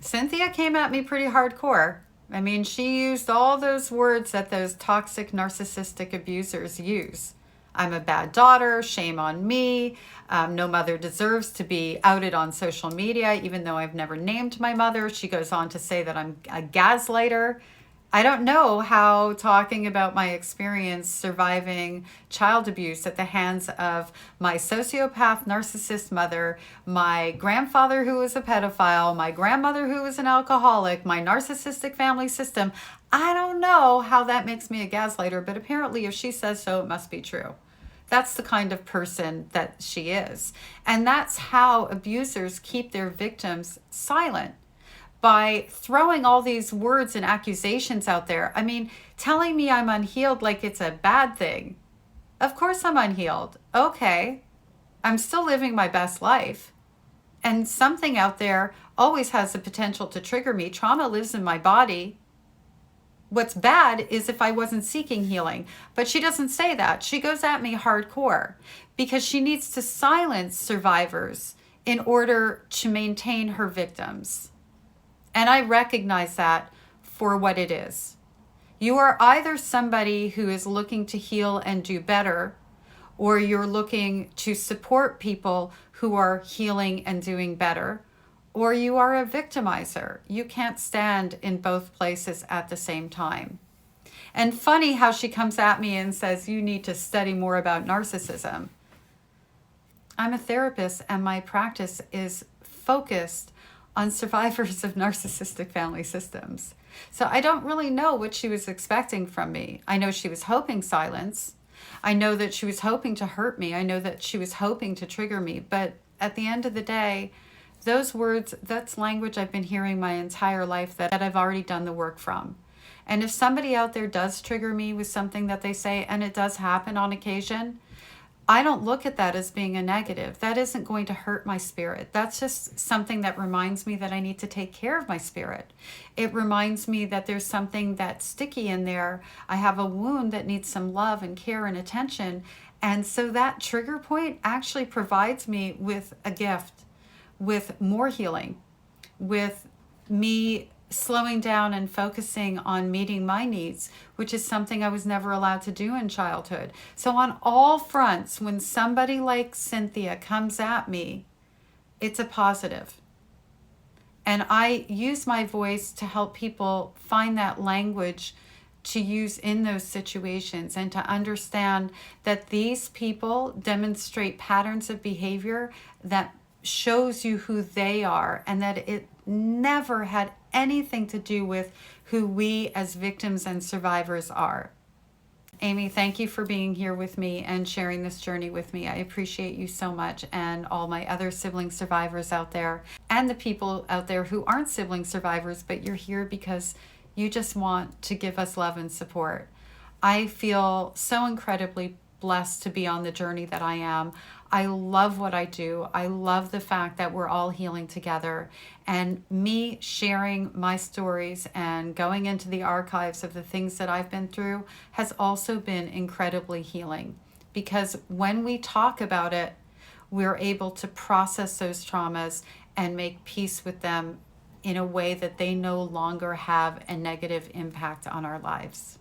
Cynthia came at me pretty hardcore. I mean, she used all those words that those toxic narcissistic abusers use. I'm a bad daughter, shame on me, no mother deserves to be outed on social media, even though I've never named my mother. She goes on to say that I'm a gaslighter. I don't know how talking about my experience surviving child abuse at the hands of my sociopath narcissist mother, my grandfather who was a pedophile, my grandmother who was an alcoholic, my narcissistic family system. I don't know how that makes me a gaslighter, but apparently if she says so, it must be true. That's the kind of person that she is. And that's how abusers keep their victims silent, by throwing all these words and accusations out there. I mean, telling me I'm unhealed like it's a bad thing. Of course I'm unhealed. Okay. I'm still living my best life. And something out there always has the potential to trigger me. Trauma lives in my body. What's bad is if I wasn't seeking healing. But she doesn't say that. She goes at me hardcore because she needs to silence survivors in order to maintain her victims. And I recognize that for what it is. You are either somebody who is looking to heal and do better, or you're looking to support people who are healing and doing better, or you are a victimizer. You can't stand in both places at the same time. And funny how she comes at me and says, you need to study more about narcissism. I'm a therapist and my practice is focused on survivors of narcissistic family systems. So I don't really know what she was expecting from me. I know she was hoping silence. I know that she was hoping to hurt me. I know that she was hoping to trigger me. But at the end of the day, those words, that's language I've been hearing my entire life that I've already done the work from. And if somebody out there does trigger me with something that they say, and it does happen on occasion, I don't look at that as being a negative. That isn't going to hurt my spirit. That's just something that reminds me that I need to take care of my spirit. It reminds me that there's something that's sticky in there. I have a wound that needs some love and care and attention. And so that trigger point actually provides me with a gift, with more healing, with me slowing down and focusing on meeting my needs, which is something I was never allowed to do in childhood. So on all fronts, when somebody like Cynthia comes at me, it's a positive. And I use my voice to help people find that language to use in those situations and to understand that these people demonstrate patterns of behavior that shows you who they are, and that it never had anything to do with who we as victims and survivors are. Amy, thank you for being here with me and sharing this journey with me. I appreciate you so much, and all my other sibling survivors out there, and the people out there who aren't sibling survivors, but you're here because you just want to give us love and support. I feel so incredibly blessed to be on the journey that I am. I love what I do. I love the fact that we're all healing together, and me sharing my stories and going into the archives of the things that I've been through has also been incredibly healing, because when we talk about it, we're able to process those traumas and make peace with them in a way that they no longer have a negative impact on our lives.